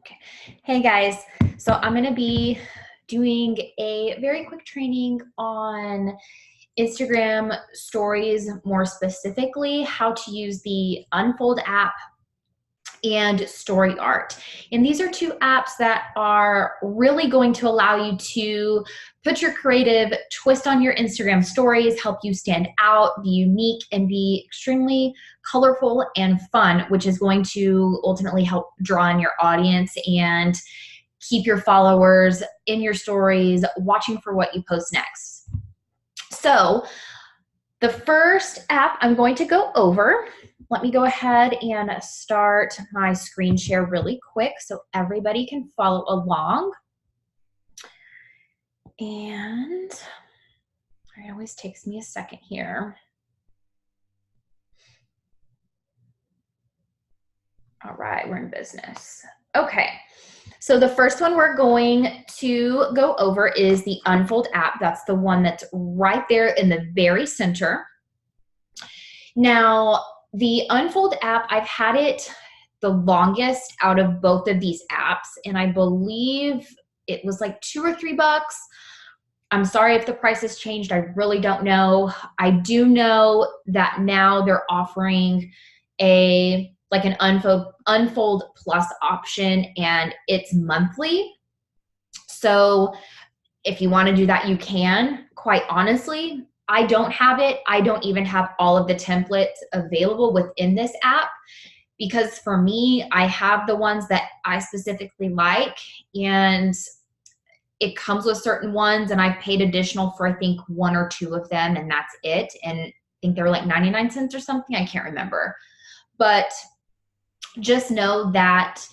Okay. Hey guys, so I'm going to be doing a very quick training on Instagram stories, more specifically how to use the Unfold app and StoryArt. And these are two apps that are really going to allow you to put your creative twist on your Instagram stories, help you stand out, be unique, and be extremely colorful and fun, which is going to ultimately help draw in your audience and keep your followers in your stories, watching for what you post next. So the first app I'm going to go over, let me go ahead and start my screen share really quick so everybody can follow along. And it always takes me a second here. All right, we're in business. Okay, so the first one we're going to go over is the Unfold app. That's the one that's right there in the very center. Now, the Unfold app, I've had it the longest out of both of these apps, and I believe it was like $2 or $3. I'm sorry if the price has changed. I really don't know. I do know that now they're offering an Unfold Plus option, and it's monthly. So if you want to do that, you can. Quite honestly, I don't have it. I don't even have all of the templates available within this app because for me, I have the ones that I specifically like, and it comes with certain ones, and I've paid additional for I think 1 or 2 of them, and that's it. And I think they were like 99 cents or something. I can't remember. But just know that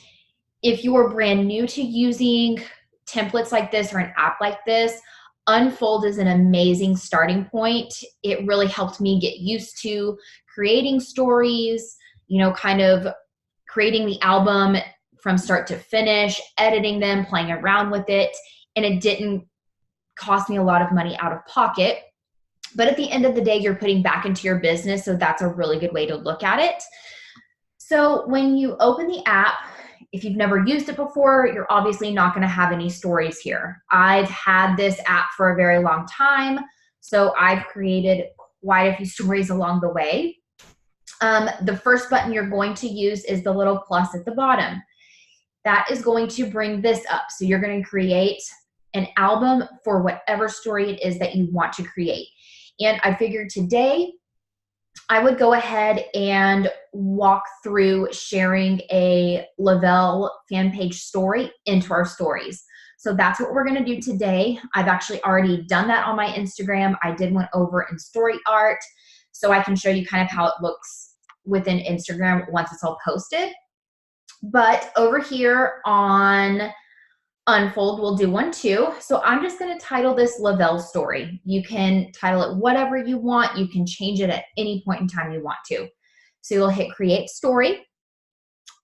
if you are brand new to using templates like this or an app like this, Unfold is an amazing starting point. It really helped me get used to creating stories, kind of creating the album from start to finish, editing them, playing around with it, and it didn't cost me a lot of money out of pocket. But at the end of the day, you're putting back into your business, so that's a really good way to look at it. So when you open the app, if you've never used it before, you're obviously not going to have any stories here. I've had this app for a very long time, so I've created quite a few stories along the way. The first button you're going to use is the little plus at the bottom. That is going to bring this up. So you're going to create an album for whatever story it is that you want to create. And I figured today I would go ahead and walk through sharing a Lavelle fan page story into our stories. So that's what we're going to do today. I've actually already done that on my Instagram. I did one over in StoryArt, so I can show you kind of how it looks within Instagram once it's all posted. But over here on Unfold, we'll do one too. So I'm just going to title this Lavelle story. You can title it whatever you want. You can change it at any point in time you want to. So you'll hit create story,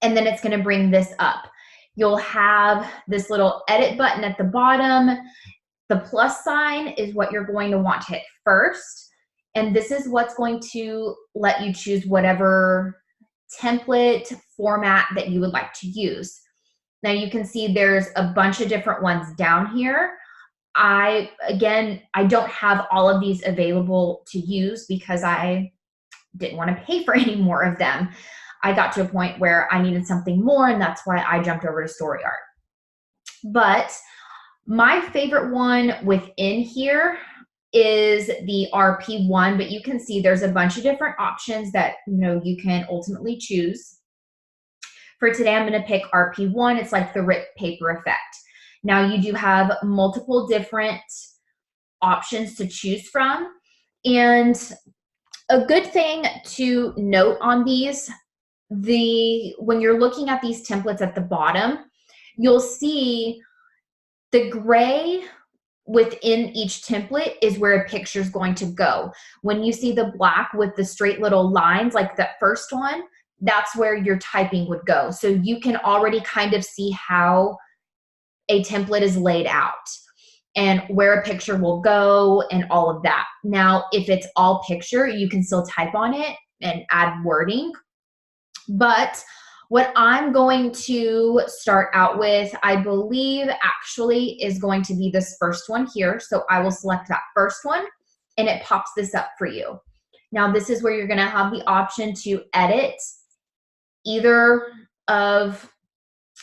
and then it's going to bring this up. You'll have this little edit button at the bottom. The plus sign is what you're going to want to hit first. And this is what's going to let you choose whatever template format that you would like to use. Now you can see there's a bunch of different ones down here. I don't have all of these available to use because I didn't want to pay for any more of them. I got to a point where I needed something more, and that's why I jumped over to StoryArt. But my favorite one within here is the RP1, but you can see there's a bunch of different options that you can ultimately choose. For today, I'm going to pick RP1. It's like the rip paper effect. Now, you do have multiple different options to choose from. And a good thing to note on these, when you're looking at these templates at the bottom, you'll see the gray within each template is where a picture is going to go. When you see the black with the straight little lines, like that first one, that's where your typing would go. So you can already kind of see how a template is laid out and where a picture will go and all of that. Now, if it's all picture, you can still type on it and add wording. But What I'm going to start out with, I believe actually is going to be this first one here. So I will select that first one and it pops this up for you. Now this is where you're gonna have the option to edit either of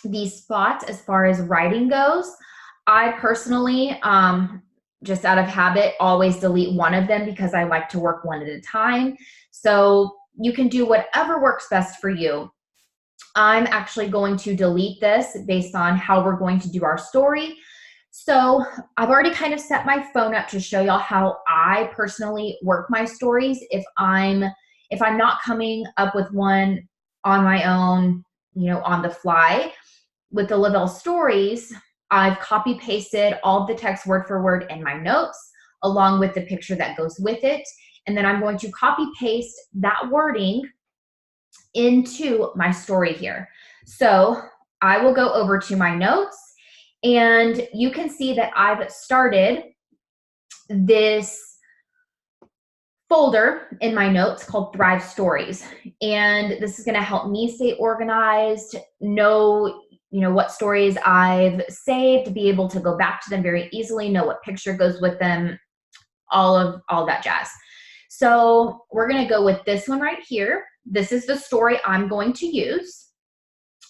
these spots as far as writing goes. I personally, just out of habit, always delete one of them because I like to work one at a time. So you can do whatever works best for you. I'm actually going to delete this based on how we're going to do our story. So I've already kind of set my phone up to show y'all how I personally work my stories. If I'm not coming up with one on my own, you know, on the fly, with the Lavelle stories, I've copy pasted all the text word for word in my notes, along with the picture that goes with it. And then I'm going to copy paste that wording into my story here. So I will go over to my notes and you can see that I've started this folder in my notes called Thrive Stories. And this is going to help me stay organized, know, you know, what stories I've saved, be able to go back to them very easily, know what picture goes with them, all that jazz. So we're going to go with this one right here. This is the story I'm going to use.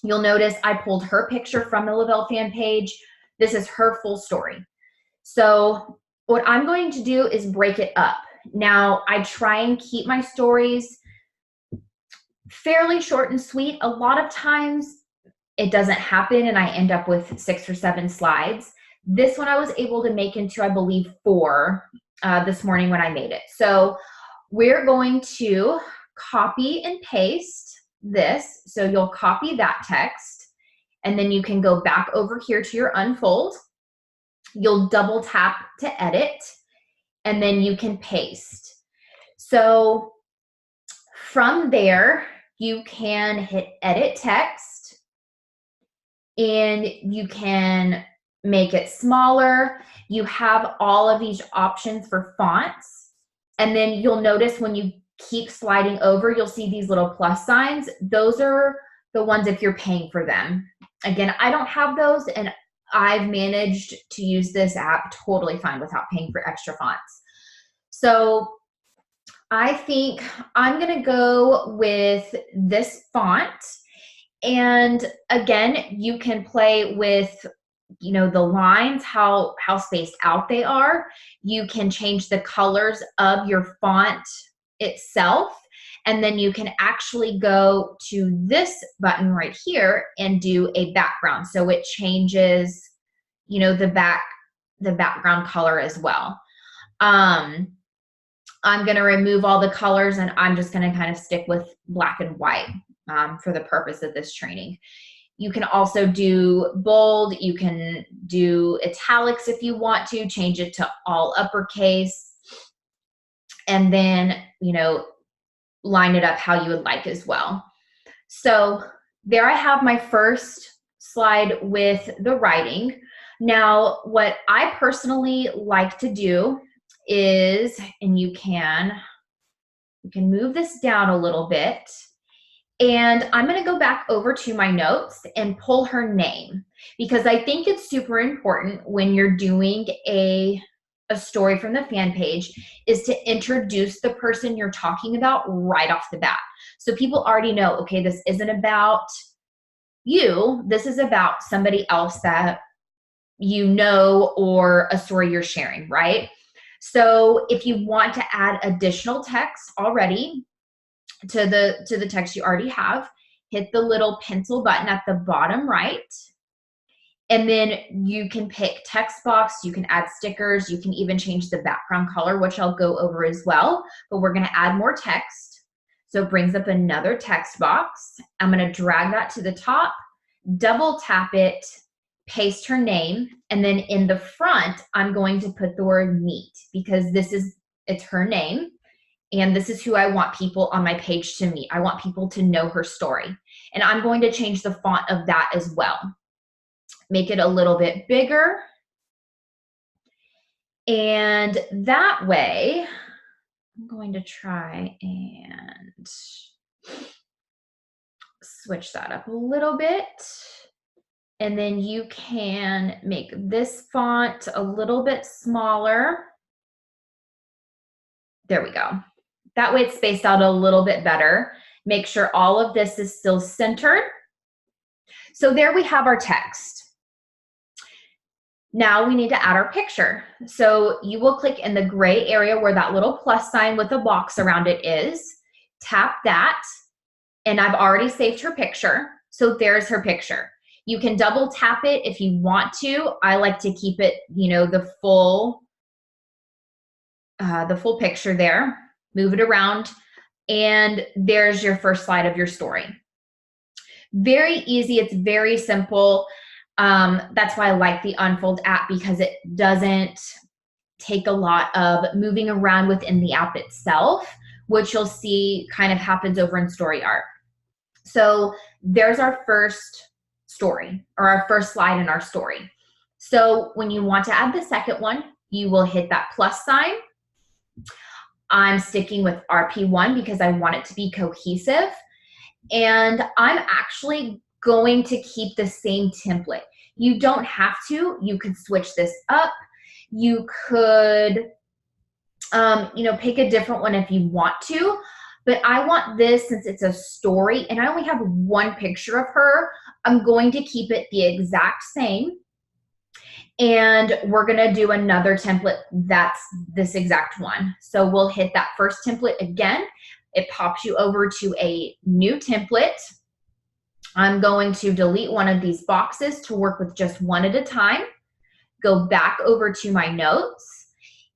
You'll notice I pulled her picture from the Lavelle fan page. This is her full story. So what I'm going to do is break it up. Now, I try and keep my stories fairly short and sweet. A lot of times it doesn't happen and I end up with 6 or 7 slides. This one I was able to make into, I believe, 4 this morning when I made it. So we're going to copy and paste this. So you'll copy that text and then you can go back over here to your unfold. You'll double tap to edit and then you can paste. So from there, you can hit edit text and you can make it smaller. You have all of these options for fonts. And then you'll notice when you keep sliding over, you'll see these little plus signs. Those are the ones if you're paying for them. Again, I don't have those and I've managed to use this app totally fine without paying for extra fonts. So I think I'm gonna go with this font. And again, you can play with, you know, the lines, how spaced out they are. You can change the colors of your font itself. And then you can actually go to this button right here and do a background. So it changes, you know, the background color as well. I'm going to remove all the colors and I'm just going to kind of stick with black and white for the purpose of this training. You can also do bold. You can do italics if you want to, change it to all uppercase, and then, you know, line it up how you would like as well. So there I have my first slide with the writing. Now, what I personally like to do is, and you can move this down a little bit, and I'm going to go back over to my notes and pull her name because I think it's super important when you're doing a story from the fan page is to introduce the person you're talking about right off the bat. So people already know, okay, this isn't about you. This is about somebody else that you know or a story you're sharing, right? So if you want to add additional text already to the text you already have, hit the little pencil button at the bottom right. And then you can pick text box, you can add stickers, you can even change the background color, which I'll go over as well. But we're going to add more text. So it brings up another text box. I'm going to drag that to the top, double tap it, paste her name, and then in the front, I'm going to put the word meet because it's her name. And this is who I want people on my page to meet. I want people to know her story. And I'm going to change the font of that as well. Make it a little bit bigger. And that way, I'm going to try and switch that up a little bit. And then you can make this font a little bit smaller. There we go. That way it's spaced out a little bit better. Make sure all of this is still centered. So there we have our text. Now we need to add our picture. So you will click in the gray area where that little plus sign with a box around it is. Tap that, and I've already saved her picture. So there's her picture. You can double tap it if you want to. I like to keep it, you know, the full picture there. Move it around, and there's your first slide of your story. Very easy. It's very simple. That's why I like the Unfold app, because it doesn't take a lot of moving around within the app itself, which you'll see kind of happens over in StoryArc. So there's our first story, or our first slide in our story. So when you want to add the second one, you will hit that plus sign. I'm sticking with RP1 because I want it to be cohesive. And I'm actually going to keep the same template. You don't have to. You could switch this up. You could, you know, pick a different one if you want to. But I want this, since it's a story and I only have one picture of her, I'm going to keep it the exact same. And we're going to do another template that's this exact one. So we'll hit that first template again. It pops you over to a new template. I'm going to delete one of these boxes to work with just one at a time. Go back over to my notes.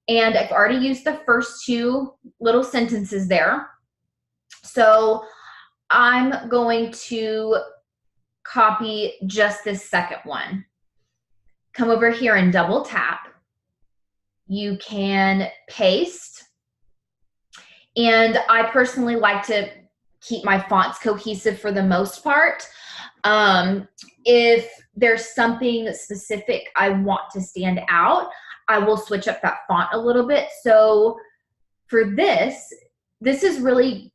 And I've already used the first two little sentences there. So I'm going to copy just this second one. Come over here and double tap. You can paste. And I personally like to keep my fonts cohesive for the most part. If there's something specific I want to stand out, I will switch up that font a little bit. So for this is really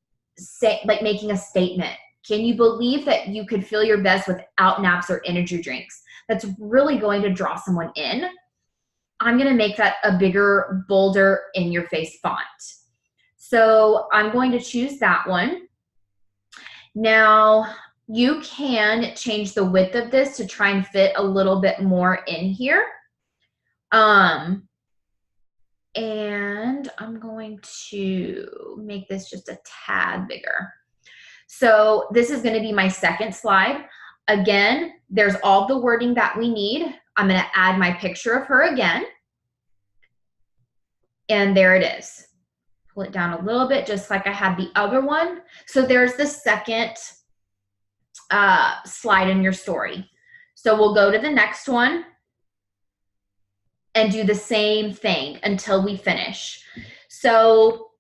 like making a statement. Can you believe that you could feel your best without naps or energy drinks? That's really going to draw someone in. I'm going to make that a bigger, bolder, in your face font. So I'm going to choose that one. Now you can change the width of this to try and fit a little bit more in here. And I'm going to make this just a tad bigger. So this is going to be my second slide. Again, there's all the wording that we need. I'm going to add my picture of her again. And there it is. Pull it down a little bit, just like I had the other one. So there's the second slide in your story. So we'll go to the next one and do the same thing until we finish. So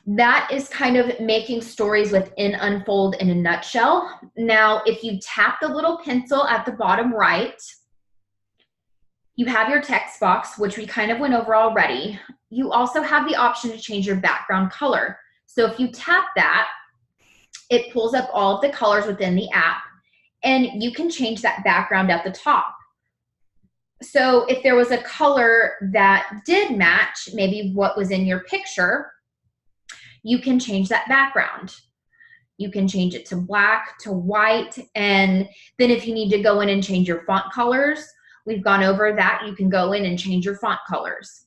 that is kind of making stories within Unfold in a nutshell. Now, if you tap the little pencil at the bottom right, you have your text box, which we kind of went over already. You also have the option to change your background color. So if you tap that, it pulls up all of the colors within the app, and you can change that background at the top. So if there was a color that did match maybe what was in your picture, you can change that background. You can change it to black, to white, and then if you need to go in and change your font colors, we've gone over that. You can go in and change your font colors.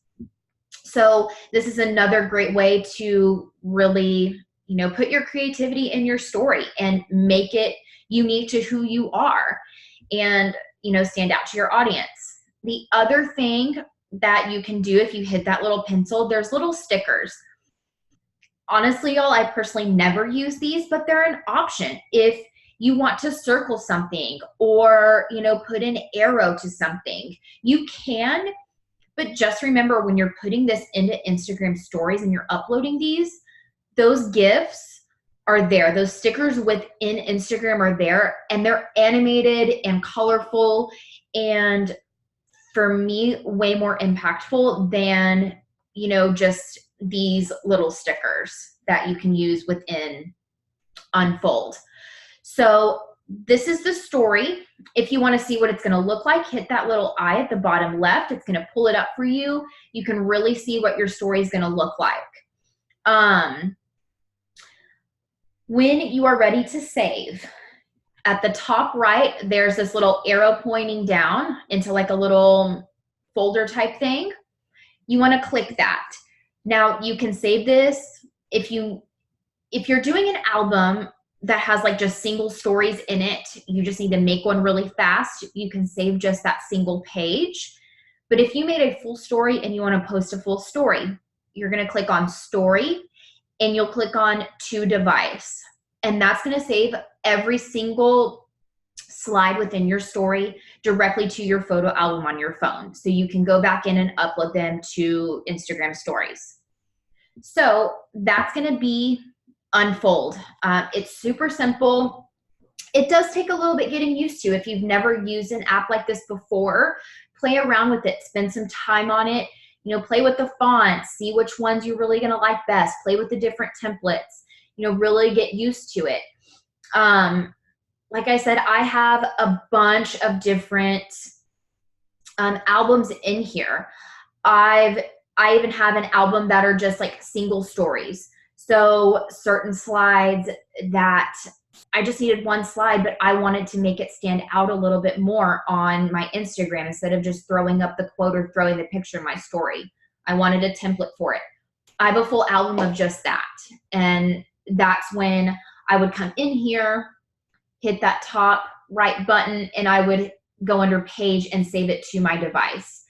So this is another great way to really, you know, put your creativity in your story and make it unique to who you are and, you know, stand out to your audience. The other thing that you can do if you hit that little pencil, there's little stickers. Honestly, y'all, I personally never use these, but they're an option. If you want to circle something or, you know, put an arrow to something, you can, but just remember when you're putting this into Instagram stories and you're uploading these, those GIFs are there. Those stickers within Instagram are there, and they're animated and colorful, and for me, way more impactful than, you know, just these little stickers that you can use within Unfold. So this is the story. If you want to see what it's going to look like, hit that little eye at the bottom left. It's going to pull it up for you. You can really see what your story is going to look like. When you are ready to save, at the top right, there's this little arrow pointing down into like a little folder type thing. You want to click that. Now you can save this. If you're doing an album that has like just single stories in it, you just need to make one really fast. You can save just that single page. But if you made a full story and you want to post a full story, you're going to click on story and you'll click on to device. And that's going to save every single slide within your story directly to your photo album on your phone. So you can go back in and upload them to Instagram stories. So that's going to be Unfold. It's super simple. It does take a little bit getting used to. If you've never used an app like this before, play around with it, spend some time on it, play with the fonts, see which ones you're really going to like best, play with the different templates, really get used to it. Like I said, I have a bunch of different albums in here. I even have an album that are just like single stories. So certain slides that I just needed one slide, but I wanted to make it stand out a little bit more on my Instagram instead of just throwing up the quote or throwing the picture in my story. I wanted a template for it. I have a full album of just that. And that's when I would come in here, hit that top right button, and I would go under page and save it to my device.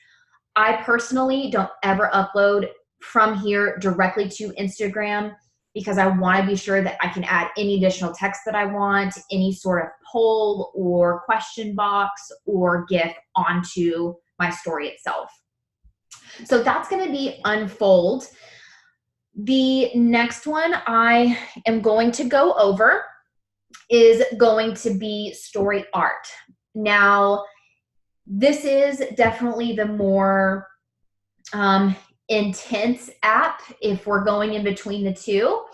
I personally don't ever upload from here directly to Instagram because I want to be sure that I can add any additional text that I want, any sort of poll or question box or GIF onto my story itself. So that's going to be Unfold. The next one I am going to go over is going to be Story Art. Now, this is definitely the more intense app if we're going in between the two.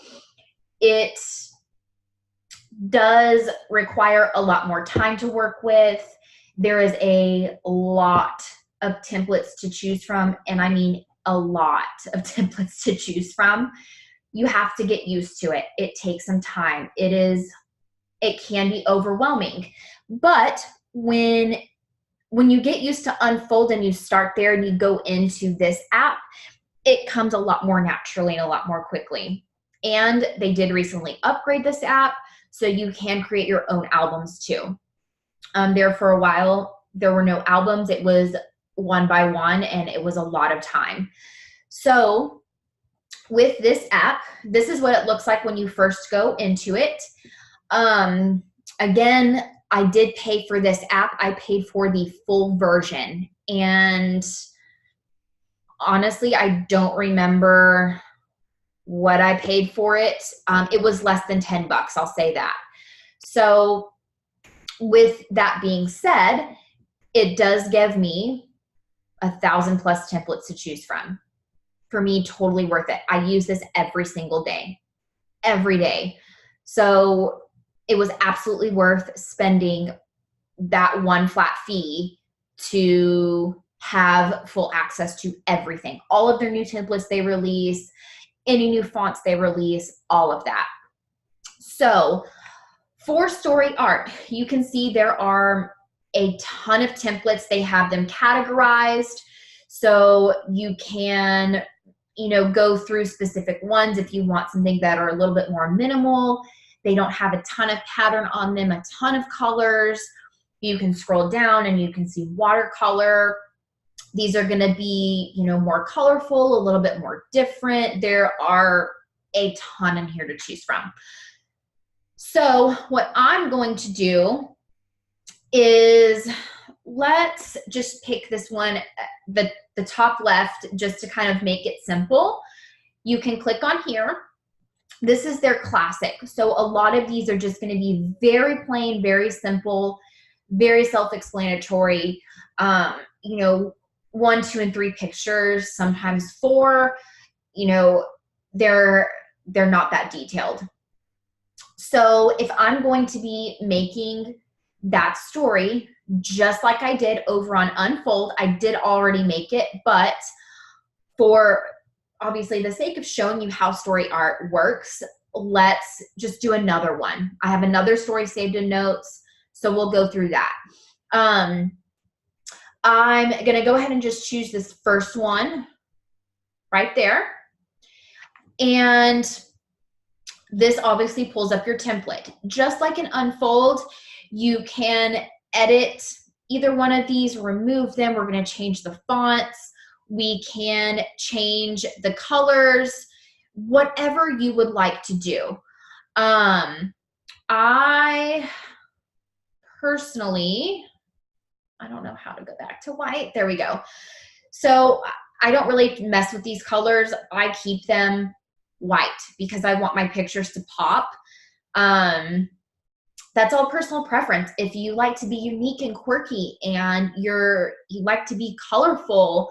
It does require a lot more time to work with. There is a lot of templates to choose from, and I mean a lot of templates to choose from. You have to get used to it. It takes some time. It can be overwhelming. But when you get used to Unfold and you start there and you go into this app, it comes a lot more naturally and a lot more quickly. And they did recently upgrade this app, so you can create your own albums too. There for a while, there were no albums. It was one by one, and it was a lot of time. So with this app, this is what it looks like when you first go into it. Again, I did pay for this app. I paid for the full version. And honestly, I don't remember what I paid for it. It was less than $10, I'll say that. So with that being said, it does give me 1,000+ templates to choose from. For me, totally worth it. I use this every single day, every day. So it was absolutely worth spending that one flat fee to have full access to everything. All of their new templates they release, any new fonts they release, all of that. So for Story Art, you can see there are a ton of templates. They have them categorized, so you can go through specific ones if you want something that are a little bit more minimal. They don't have a ton of pattern on them, a ton of colors. You can scroll down and you can see watercolor. These are going to be, more colorful, a little bit more different. There are a ton in here to choose from. So what I'm going to do is let's just pick this one, the top left, just to kind of make it simple. You can click on here. This is their classic. So a lot of these are just going to be very plain, very simple, very self-explanatory. 1, 2, and 3 pictures, sometimes 4. They're not that detailed. So if I'm going to be making that story, just like I did over on Unfold, I did already make it, but for obviously the sake of showing you how story art works, let's just do another one. I have another story saved in notes, so we'll go through that. I'm going to go ahead and just choose this first one right there. And this obviously pulls up your template. Just like in Unfold, you can edit either one of these, remove them. We're going to change the fonts. We can change the colors, whatever you would like to do. I personally, I don't know how to go back to white. There we go. So I don't really mess with these colors. I keep them white because I want my pictures to pop. That's all personal preference. If you like to be unique and quirky and you like to be colorful,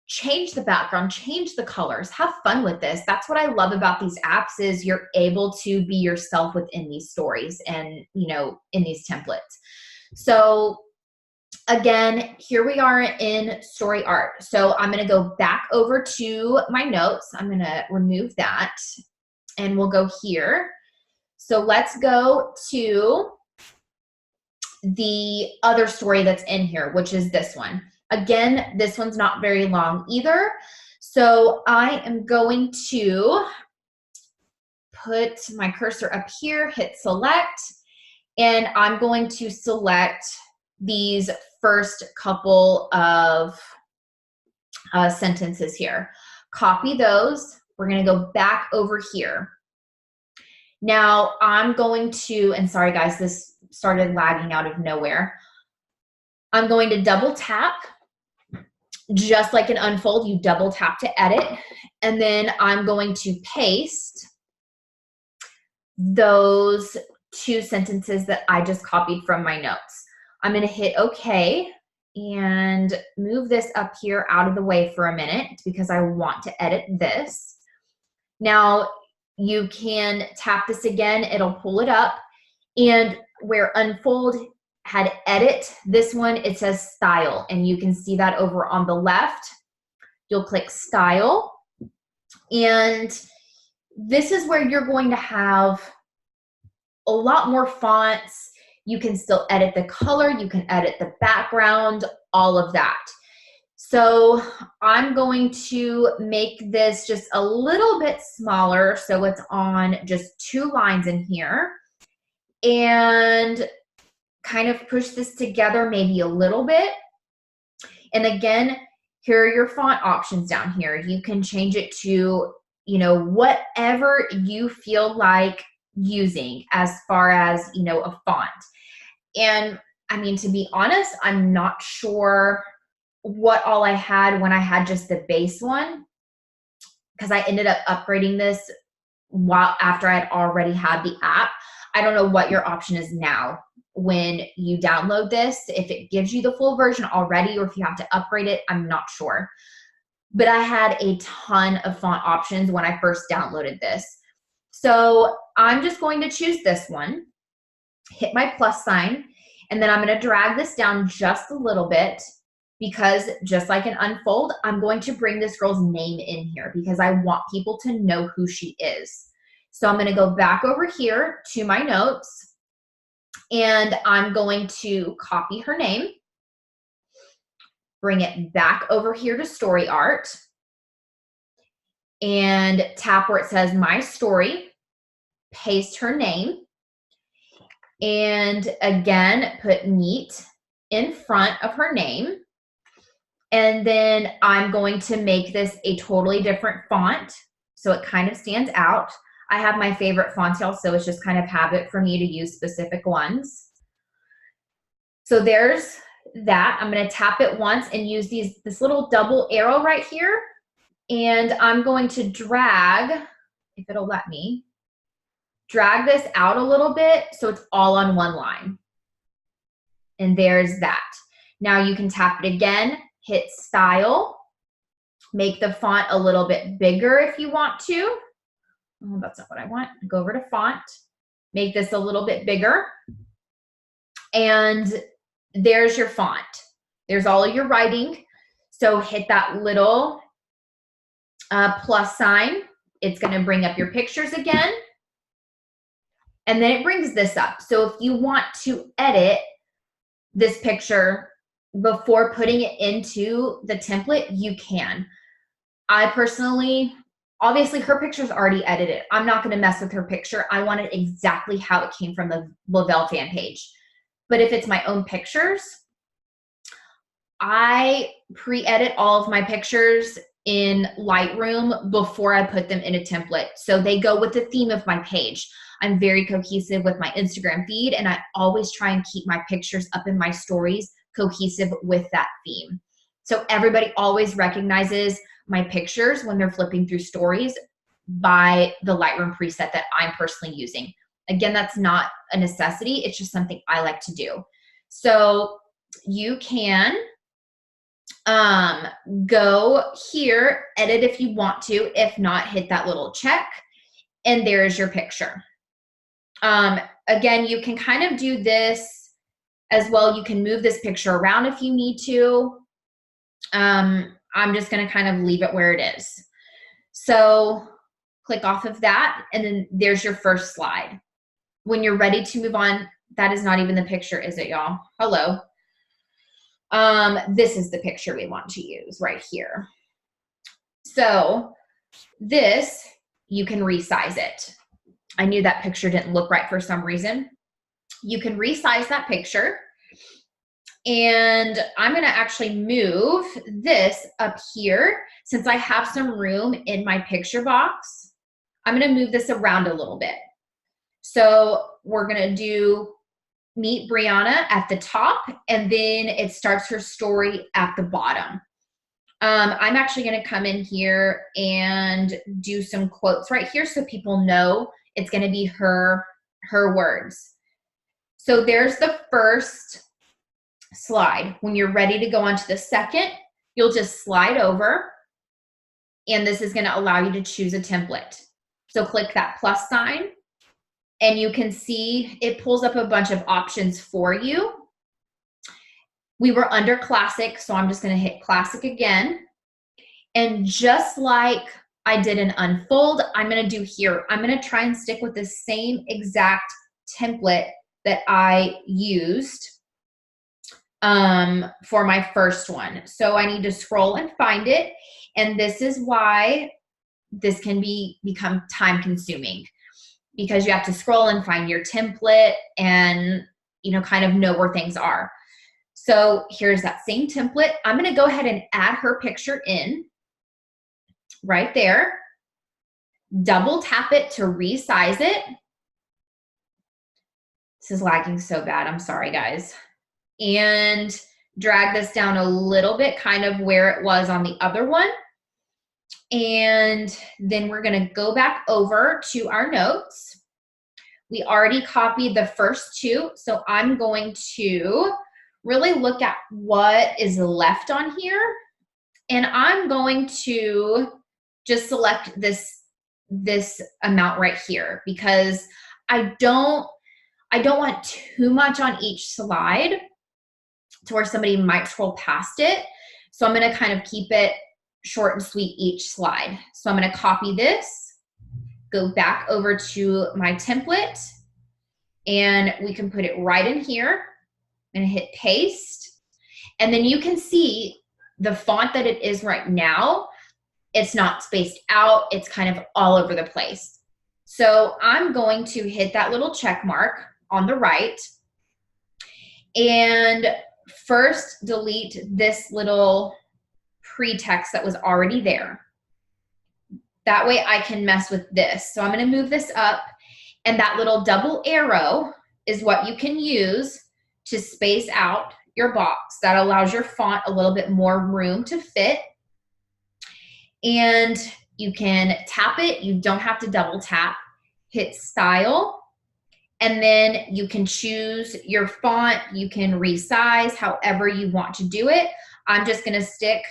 change the background, change the colors, have fun with this. That's what I love about these apps is you're able to be yourself within these stories and, you know, in these templates. So again, here we are in story art. So I'm going to go back over to my notes. I'm going to remove that and we'll go here. So let's go to the other story that's in here, which is this one. Again, this one's not very long either. So I am going to put my cursor up here, hit select, and I'm going to select these first couple of sentences here. Copy those. We're going to go back over here. Now I'm going to, and sorry guys, this started lagging out of nowhere. I'm going to double tap, just like in Unfold, you double tap to edit, and then I'm going to paste those two sentences that I just copied from my notes. I'm going to hit OK and move this up here out of the way for a minute because I want to edit this. Now, you can tap this again, it'll pull it up, and where Unfold had edit, this one, it says style, and you can see that over on the left. You'll click style, and this is where you're going to have a lot more fonts. You can still edit the color, you can edit the background, all of that. So I'm going to make this just a little bit smaller so it's on just 2 lines in here, and kind of push this together maybe a little bit. And again, here are your font options down here. You can change it to, you know, whatever you feel like using as far as, you know, a font. And I mean, to be honest, I'm not sure what all I had when I had just the base one, because I ended up upgrading this while after I had already had the app. I don't know what your option is now when you download this, if it gives you the full version already or if you have to upgrade it, I'm not sure. But I had a ton of font options when I first downloaded this. So I'm just going to choose this one, hit my plus sign, and then I'm going to drag this down just a little bit because just like in Unfold, I'm going to bring this girl's name in here because I want people to know who she is. So I'm going to go back over here to my notes, and I'm going to copy her name, bring it back over here to story art, and tap where it says my story, paste her name, and again, put meet in front of her name. And then I'm going to make this a totally different font so it kind of stands out. I have my favorite fonts, y'all, so it's just kind of habit for me to use specific ones. So there's that. I'm going to tap it once and use this little double arrow right here. And I'm going to drag, if it'll let me, drag this out a little bit so it's all on one line. And there's that. Now you can tap it again, hit style, make the font a little bit bigger if you want to. Oh, that's not what I want. Go over to font, make this a little bit bigger. And there's your font. There's all of your writing. So hit that little plus sign. It's going to bring up your pictures again. And then it brings this up. So if you want to edit this picture before putting it into the template, you can. I personally, obviously her picture's already edited. I'm not going to mess with her picture. I want it exactly how it came from the Lavelle fan page. But if it's my own pictures, I pre-edit all of my pictures in Lightroom before I put them in a template. So they go with the theme of my page. I'm very cohesive with my Instagram feed, and I always try and keep my pictures up in my stories cohesive with that theme. So everybody always recognizes my pictures when they're flipping through stories by the Lightroom preset that I'm personally using. Again, that's not a necessity. It's just something I like to do. So you can go here, edit if you want to. If not, hit that little check, and there's your picture. Again, you can kind of do this as well. You can move this picture around if you need to. I'm just going to kind of leave it where it is. So click off of that, and then there's your first slide. When you're ready to move on, that is not even the picture, is it, y'all? Hello. This is the picture we want to use right here. So this, you can resize it. I knew that picture didn't look right for some reason. You can resize that picture. And I'm going to actually move this up here. Since I have some room in my picture box, I'm going to move this around a little bit. So we're going to do Meet Brianna at the top, and then it starts her story at the bottom. I'm actually going to come in here and do some quotes right here so people know it's going to be her words. So there's the first slide. When you're ready to go on to the second, you'll just slide over, and this is going to allow you to choose a template. So click that plus sign, and you can see it pulls up a bunch of options for you. We were under classic, so I'm just going to hit classic again. And just like I did an unfold, I'm going to do here. I'm going to try and stick with the same exact template that I used for my first one. So I need to scroll and find it. And this is why this can become time consuming, because you have to scroll and find your template and, kind of know where things are. So here's that same template. I'm going to go ahead and add her picture in right there. Double tap it to resize it. This is lagging so bad. I'm sorry, guys. And drag this down a little bit, kind of where it was on the other one. And then we're going to go back over to our notes. We already copied the first two, so I'm going to really look at what is left on here. And I'm going to just select this amount right here, because I don't want too much on each slide to where somebody might scroll past it. So I'm going to kind of keep it short and sweet each slide. So I'm going to copy this, go back over to my template, and we can put it right in here. I'm going to hit paste. And then you can see the font that it is right now, it's not spaced out. It's kind of all over the place. So I'm going to hit that little check mark on the right and first delete this little pre-text that was already there. That way I can mess with this. So I'm going to move this up, and that little double arrow is what you can use to space out your box. That allows your font a little bit more room to fit. And you can tap it. You don't have to double tap. Hit style, and then you can choose your font. You can resize however you want to do it. I'm just going to stick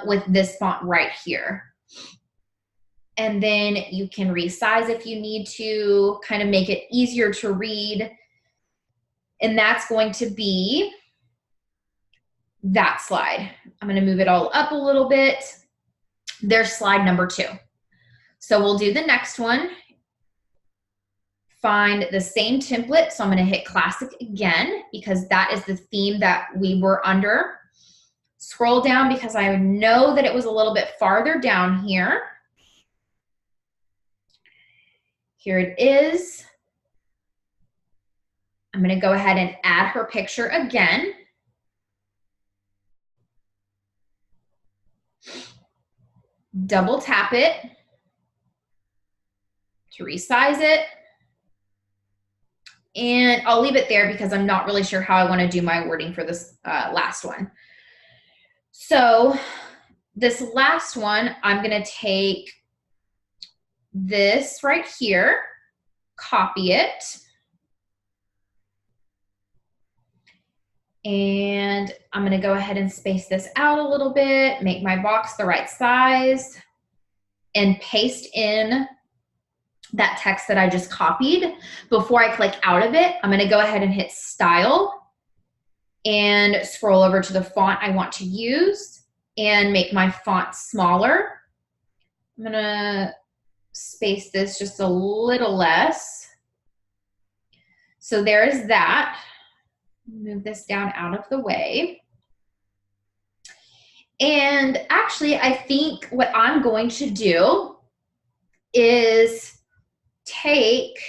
with this font right here. And then you can resize if you need to, kind of make it easier to read. And that's going to be that slide. I'm going to move it all up a little bit. There's slide number 2. So we'll do the next one. Find the same template. So I'm going to hit classic again because that is the theme that we were under. Scroll down because I know that it was a little bit farther down here. Here it is. I'm going to go ahead and add her picture again. Double tap it to resize it. And I'll leave it there because I'm not really sure how I want to do my wording for this last one. So this last one, I'm going to take this right here, copy it, and I'm going to go ahead and space this out a little bit, make my box the right size, and paste in that text that I just copied. Before I click out of it, I'm going to go ahead and hit Style and scroll over to the font I want to use and make my font smaller. I'm going to space this just a little less. So there's that. Move this down out of the way. And actually, I think what I'm going to do is take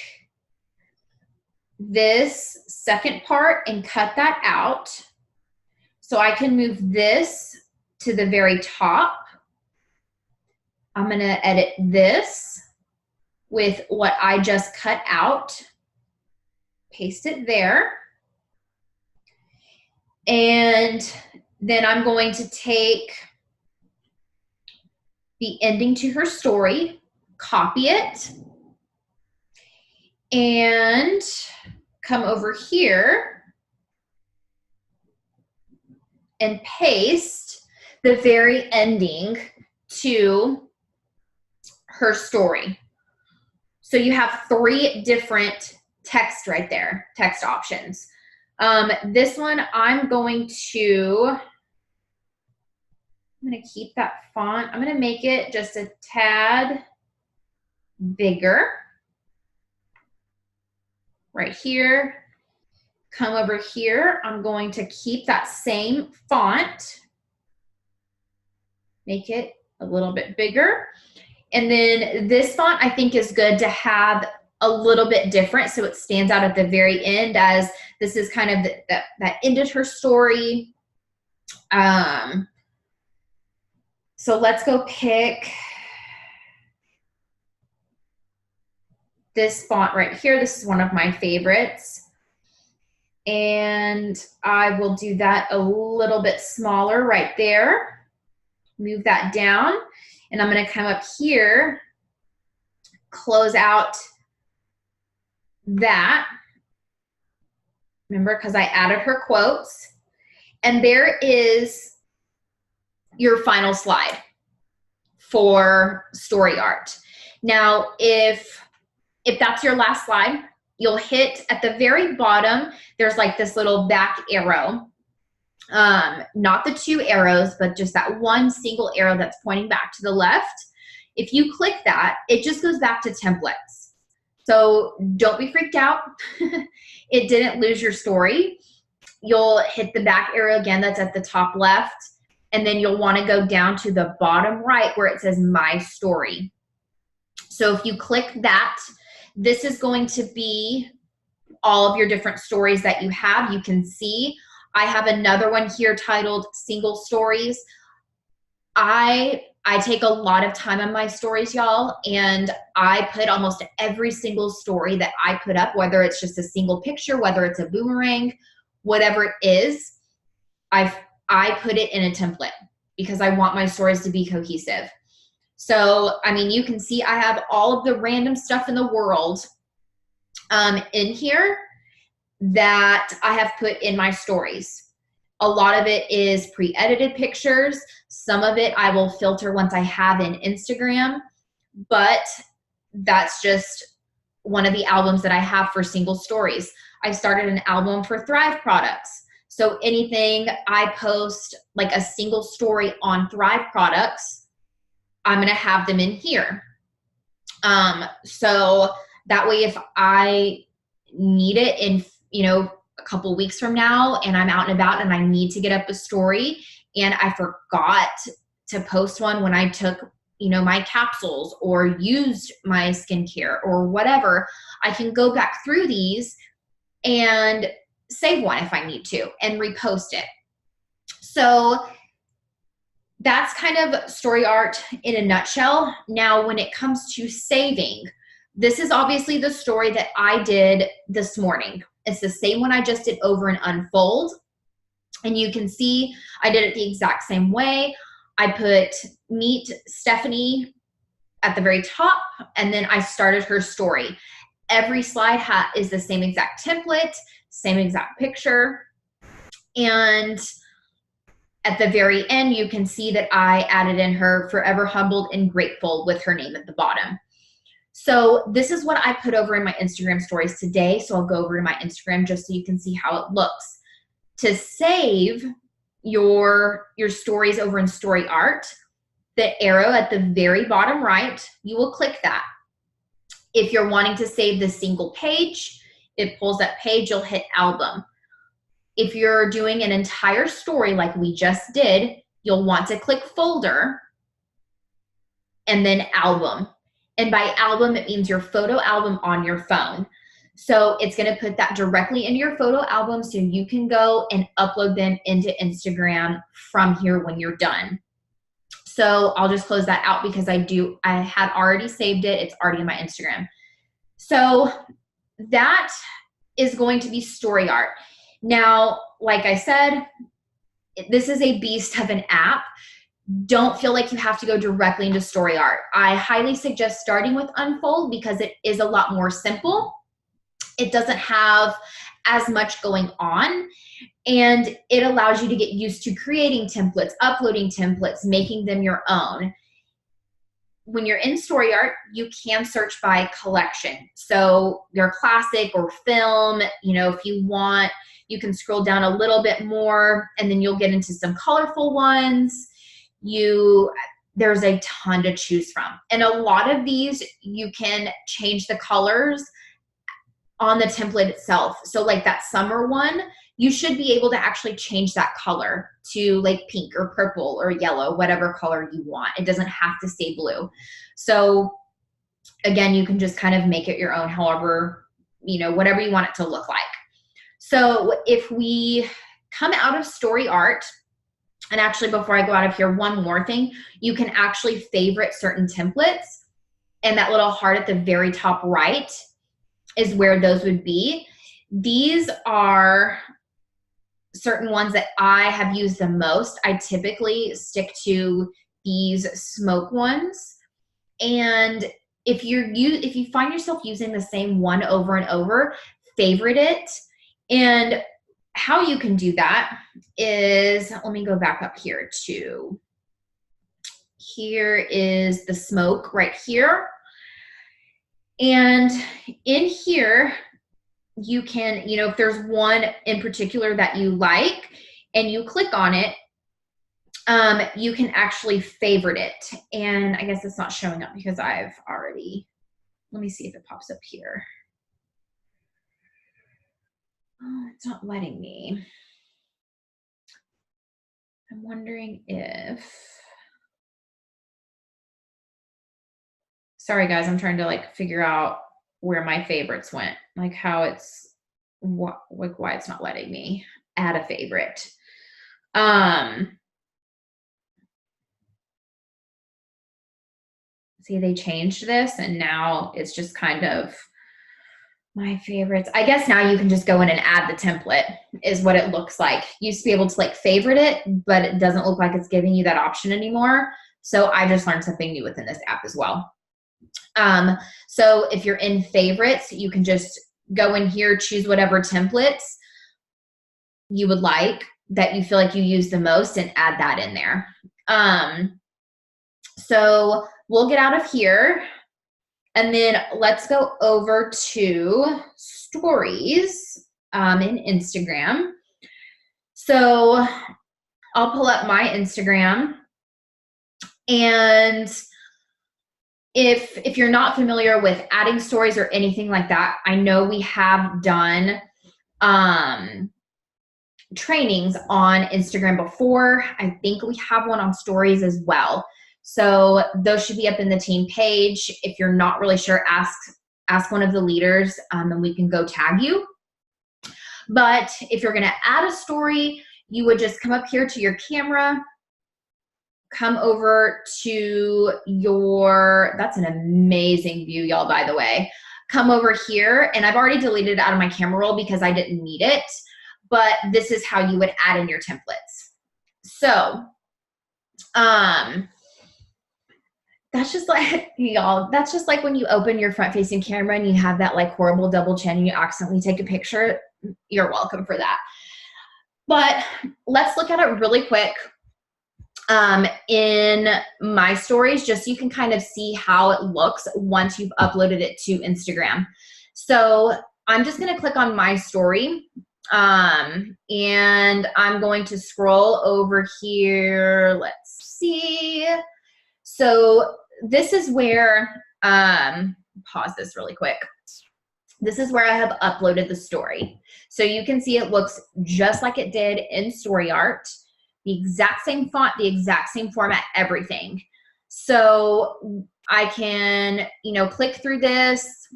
this second part and cut that out so I can move this to the very top. I'm going to edit this with what I just cut out, paste it there, and then I'm going to take the ending to her story, copy it, and come over here and paste the very ending to her story. So you have 3 different text right there, text options. This one I'm going to keep that font. I'm going to make it just a tad bigger. Right here, come over here. I'm going to keep that same font, make it a little bit bigger. And then this font I think is good to have a little bit different so it stands out at the very end, as this is kind of that ended her story. So let's go pick this font right here. This is one of my favorites. And I will do that a little bit smaller right there. Move that down. And I'm going to come up here, close out that. Remember, because I added her quotes. And there is your final slide for story art. Now, if that's your last slide, you'll hit at the very bottom, there's like this little back arrow. Not the 2 arrows, but just that one single arrow that's pointing back to the left. If you click that, it just goes back to templates. So don't be freaked out. It didn't lose your story. You'll hit the back arrow again that's at the top left, and then you'll want to go down to the bottom right where it says My Story. So if you click that, this is going to be all of your different stories that you have. You can see I have another one here titled Single Stories. I take a lot of time on my stories, y'all, and I put almost every single story that I put up, whether it's just a single picture, whether it's a boomerang, whatever it is, I put it in a template because I want my stories to be cohesive. So, I mean, you can see I have all of the random stuff in the world in here that I have put in my stories. A lot of it is pre-edited pictures. Some of it I will filter once I have in Instagram. but that's just one of the albums that I have for single stories. I started an album for Thrive products. So anything I post, like a single story on Thrive products, I'm going to have them in here. So that way, if I need it in, a couple weeks from now and I'm out and about and I need to get up a story and I forgot to post one when I took, my capsules or used my skincare or whatever, I can go back through these and save one if I need to and repost it. So that's kind of story art in a nutshell. Now, when it comes to saving, this is obviously the story that I did this morning. It's the same one I just did over in Unfold. And you can see I did it the exact same way. I put Meet Stephanie at the very top, and then I started her story. Every slide is the same exact template, same exact picture. And at the very end, you can see that I added in her Forever Humbled and Grateful with her name at the bottom. So this is what I put over in my Instagram stories today. So I'll go over to my Instagram just so you can see how it looks. To save your stories over in Story Art, the arrow at the very bottom right, you will click that. If you're wanting to save the single page, it pulls that page, you'll hit album. If you're doing an entire story like we just did, you'll want to click folder and then album. And by album, it means your photo album on your phone. So it's going to put that directly into your photo album so you can go and upload them into Instagram from here when you're done. So I'll just close that out because I had already saved it. It's already in my Instagram. So that is going to be story art. Now, like I said, this is a beast of an app. Don't feel like you have to go directly into story art. I highly suggest starting with Unfold because it is a lot more simple. It doesn't have as much going on, and it allows you to get used to creating templates, uploading templates, making them your own. When you're in story art, you can search by collection. So your classic or film, if you want, you can scroll down a little bit more and then you'll get into some colorful ones. There's a ton to choose from. And a lot of these, you can change the colors on the template itself. So like that summer one, you should be able to actually change that color to like pink or purple or yellow, whatever color you want. It doesn't have to stay blue. So again, you can just kind of make it your own, however, whatever you want it to look like. So if we come out of story art, and actually before I go out of here, one more thing, you can actually favorite certain templates, and that little heart at the very top right is where those would be. These are certain ones that I have used the most. I typically stick to these smoke ones. And if you find yourself using the same one over and over, favorite it. And how you can do that is, let me go back up here to, here is the smoke right here. And in here, you can, if there's one in particular that you like and you click on it, you can actually favorite it. And I guess it's not showing up because I've already, let me see if it pops up here. Oh, it's not letting me. I'm wondering if, sorry guys, I'm trying to figure out where my favorites went, how it's, why it's not letting me add a favorite. See, they changed this and now it's just kind of my favorites. I guess now you can just go in and add the template is what it looks like. You used to be able to favorite it, but it doesn't look like it's giving you that option anymore. So I just learned something new within this app as well. So if you're in favorites, you can just go in here, choose whatever templates you would like that you feel like you use the most and add that in there. So we'll get out of here, and then let's go over to stories in Instagram. So I'll pull up my Instagram, and if you're not familiar with adding stories or anything like that, I know we have done trainings on Instagram before. I think we have one on stories as well. So those should be up in the team page. If you're not really sure, ask one of the leaders, and we can go tag you. But if you're going to add a story, you would just come up here to your camera, come over to your, that's an amazing view, y'all, by the way. Come over here, and I've already deleted it out of my camera roll because I didn't need it, but this is how you would add in your templates. So, that's just like, y'all, that's just like when you open your front-facing camera and you have that like horrible double chin and you accidentally take a picture. You're welcome for that. But let's look at it really quick in my stories, just so you can kind of see how it looks once you've uploaded it to Instagram. So I'm just going to click on my story, and I'm going to scroll over here. Let's see. So this is where, pause this really quick. This is where I have uploaded the story. So you can see it looks just like it did in StoryArt. The exact same font, the exact same format, everything. So I can, click through this.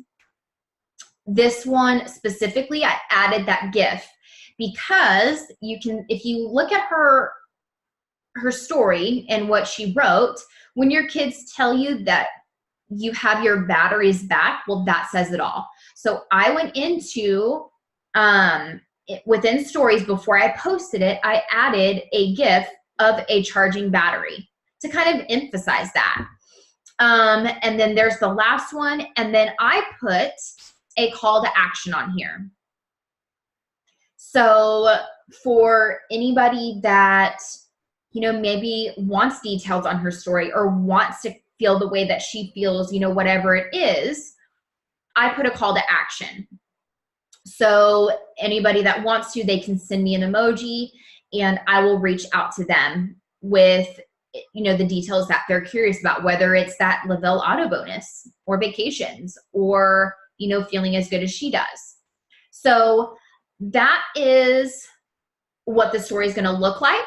This one specifically, I added that GIF because you can, if you look at her story and what she wrote, when your kids tell you that you have your batteries back, well, that says it all. So I went into, within stories, before I posted it, I added a GIF of a charging battery to kind of emphasize that. And then there's the last one, and then I put a call to action on here. So for anybody that, maybe wants details on her story or wants to feel the way that she feels, whatever it is, I put a call to action. So anybody that wants to, they can send me an emoji and I will reach out to them with, the details that they're curious about, whether it's that Lavelle auto bonus or vacations or, feeling as good as she does. So that is what the story is going to look like.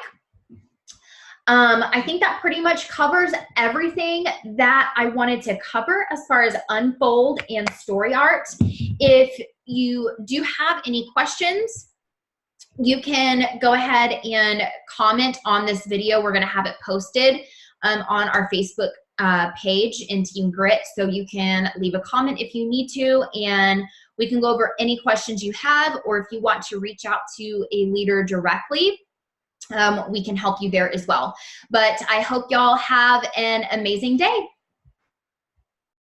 I think that pretty much covers everything that I wanted to cover as far as Unfold and StoryArt. If you do have any questions, you can go ahead and comment on this video. We're going to have it posted on our Facebook page in Team Grit, so you can leave a comment if you need to, and we can go over any questions you have, or if you want to reach out to a leader directly, we can help you there as well. But I hope y'all have an amazing day.